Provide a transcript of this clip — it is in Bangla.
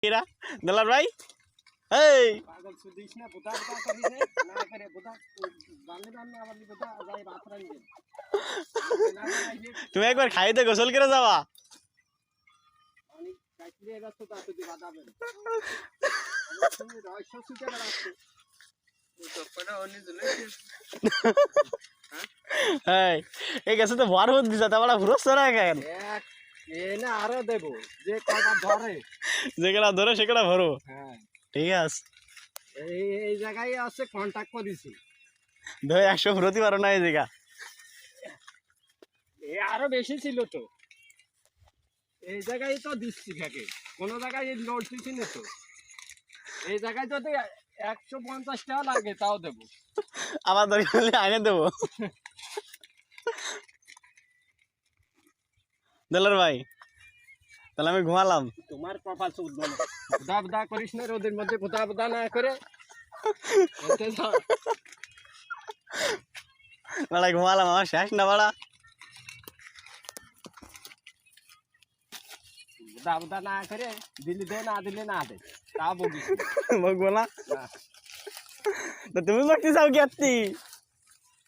এরা দলার ভাই এই পাগল সুদিস না বুদা বুদা করিস না করে বুদা বান্ধে বান্ধে আবার বুদা যাই রাত রাইবে তুমি একবার খাইতে গোসল করে যাওয়া আমি কাইতে ব্যস্ত তা তুই বাদাবেন তুমি রহস্য সুতে রাখছো তো পড়া অন্য জন্য এই এই গেছে তো ভর হত দিছা তাবড়া ঘুরছ না কেন এক এ না আরো দেব যে কয়টা ধরে যেগুলা ধরে সেগুলা ভরো হ্যাঁ ঠিক আছে এই জায়গায় আছে কন্টাক্ট করেছি ধরে 100 প্রতি পারো না এই জায়গা এ আরো বেশি ছিল তো এই জায়গায় তো দিচ্ছি থাকে কোন জায়গায় লোড দিচ্ছি না তো এই জায়গায় যদি 150 টাকা লাগে তাও দেবো আবার দরকার হলে আগে দেবো দলার ভাই তাহলে আমি ঘুমালাম তোমার কপাল চোদ বলো বুদা বুদা করিস না রোদের মধ্যে বুদা বুদা না করে বাড়া ঘুমালাম আমার শেষ না বাড়া বুদা বুদা না করে দিলি দে না দিলে না দে তা বলিস বলবো না তুমি বলতে চাও কি